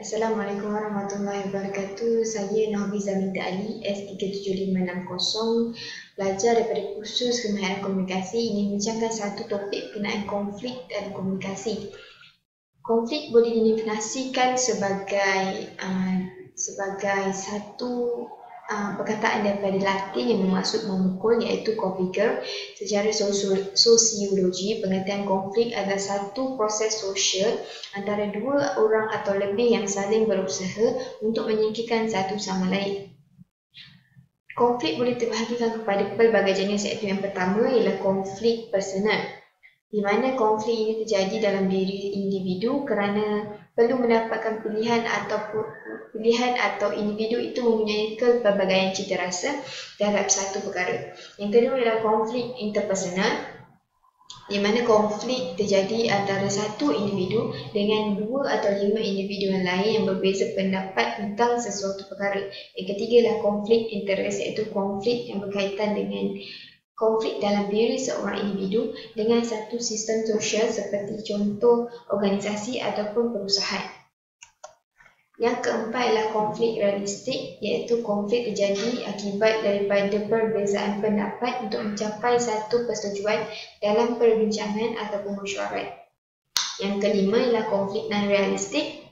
Assalamualaikum warahmatullahi wabarakatuh. Saya Nahfiza Minta Ali, S37560, pelajar daripada kursus Kemahiran Komunikasi, ingin bincangkan satu topik berkenaan konflik dan komunikasi. Konflik boleh didefinisikan sebagai satu perkataan daripada Latin yang bermaksud memukul, iaitu confliger. Secara sosiologi, pengertian konflik adalah satu proses sosial antara dua orang atau lebih yang saling berusaha untuk menyingkirkan satu sama lain. Konflik boleh terbahagikan kepada pelbagai jenis, iaitu yang pertama ialah konflik personal, di mana konflik ini terjadi dalam diri individu kerana perlu mendapatkan pilihan atau individu itu mempunyai kepelbagaian cita rasa terhadap satu perkara. Yang kedua ialah konflik interpersonal, di mana konflik terjadi antara satu individu dengan dua atau lima individu yang lain yang berbeza pendapat tentang sesuatu perkara. Yang ketiga ialah konflik interest, iaitu konflik yang berkaitan dengan konflik dalam diri seorang individu dengan satu sistem sosial seperti contoh organisasi ataupun perusahaan. Yang keempat ialah konflik realistik, iaitu konflik terjadi akibat daripada perbezaan pendapat untuk mencapai satu persetujuan dalam perbincangan ataupun mesyuarat. Yang kelima ialah konflik non-realistik.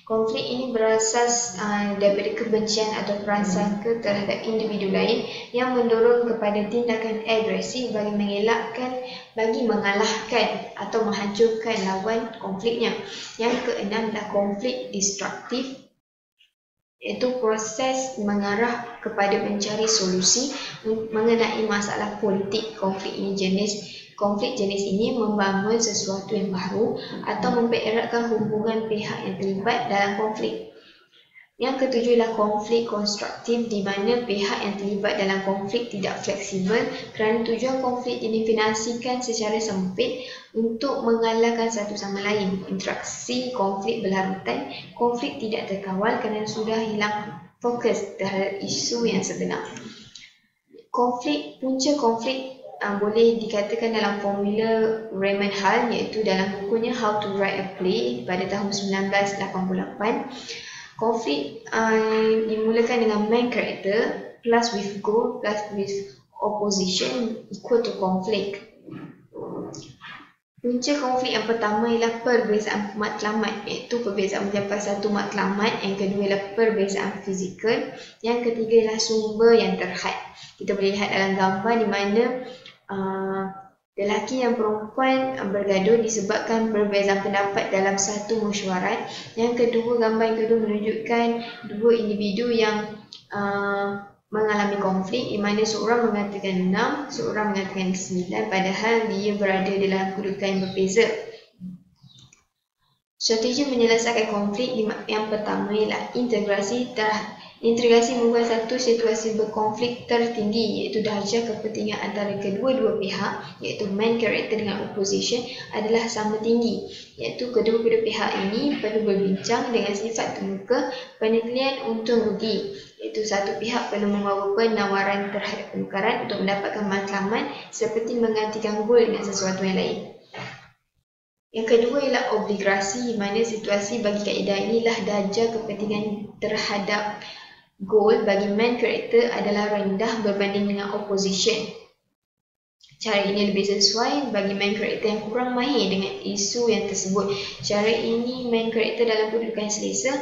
Konflik ini berasas daripada kebencian atau prasangka terhadap individu lain yang mendorong kepada tindakan agresif bagi mengalahkan atau menghancurkan lawan konfliknya. Yang keenam adalah konflik destruktif, iaitu proses mengarah kepada mencari solusi mengenai masalah politik. Konflik jenis ini membangun sesuatu yang baru atau mempereratkan hubungan pihak yang terlibat dalam konflik. Yang ketujuh ialah konflik konstruktif, di mana pihak yang terlibat dalam konflik tidak fleksibel kerana tujuan konflik didefinisikan secara sempit untuk mengalahkan satu sama lain. Interaksi konflik berlarutan, konflik tidak terkawal kerana sudah hilang fokus terhadap isu yang sebenar. Punca konflik boleh dikatakan dalam formula Raymond Hall, iaitu dalam bukunya How to Write a Play pada tahun 1988. Konflik dimulakan dengan main character plus with goal plus with opposition equal to conflict. Punca konflik yang pertama ialah perbezaan matlamat, iaitu perbezaan mencapai satu matlamat. Yang kedua ialah perbezaan fizikal. Yang ketiga ialah sumber yang terhad. Kita boleh lihat dalam gambar di mana lelaki dan perempuan bergaduh disebabkan perbezaan pendapat dalam satu mesyuarat. Yang kedua, gambar yang kedua menunjukkan dua individu yang mengalami konflik, di mana seorang mengatakan 6, seorang mengatakan 9, padahal dia berada dalam kedudukan yang berbeza. Strategi menyelesaikan konflik yang pertama ialah integrasi membuat satu situasi berkonflik tertinggi, iaitu darjah kepentingan antara kedua-dua pihak, iaitu main character dengan opposition, adalah sama tinggi, iaitu kedua-dua pihak ini perlu berbincang dengan sifat terbuka penilaian untung rugi, iaitu satu pihak perlu membawa penawaran terhadap penukaran untuk mendapatkan matlamat seperti menggantikan gol dengan sesuatu yang lain. Yang kedua ialah obligasi, di mana situasi bagi kaedah inilah darjah kepentingan terhadap goal bagi main character adalah rendah berbanding dengan opposition. Cara ini lebih sesuai bagi main character yang kurang mahir dengan isu yang tersebut. Cara ini main character dalam kedudukan selesa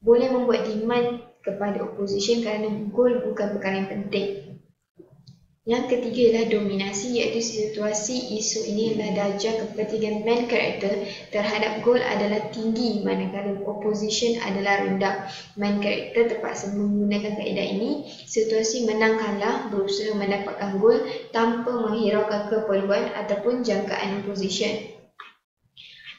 boleh membuat demand kepada opposition kerana goal bukan perkara yang penting. Yang ketiga ialah dominasi, iaitu situasi isu ini adalah darjah kepentingan main character terhadap goal adalah tinggi manakala opposition adalah rendah. Main character terpaksa menggunakan kaedah ini. Situasi menang kalah berusaha mendapatkan goal tanpa menghiraukan keperluan ataupun jangkaan opposition.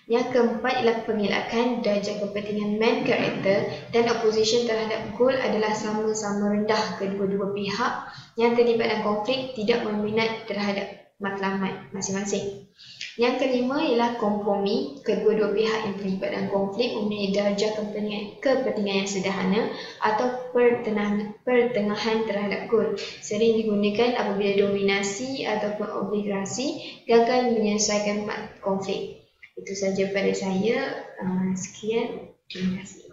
Yang keempat ialah pengelakkan. Darjah kepentingan main character dan opposition terhadap goal adalah sama-sama rendah. Kedua-dua pihak yang terlibat dalam konflik tidak berminat terhadap matlamat masing-masing. Yang kelima ialah kompromi. Kedua-dua pihak yang terlibat dalam konflik mempunyai darjah kepentingan yang sederhana atau pertengahan terhadap goal. Sering digunakan apabila dominasi ataupun obligasi gagal menyelesaikan konflik. Itu saja pada saya. Sekian, terima kasih.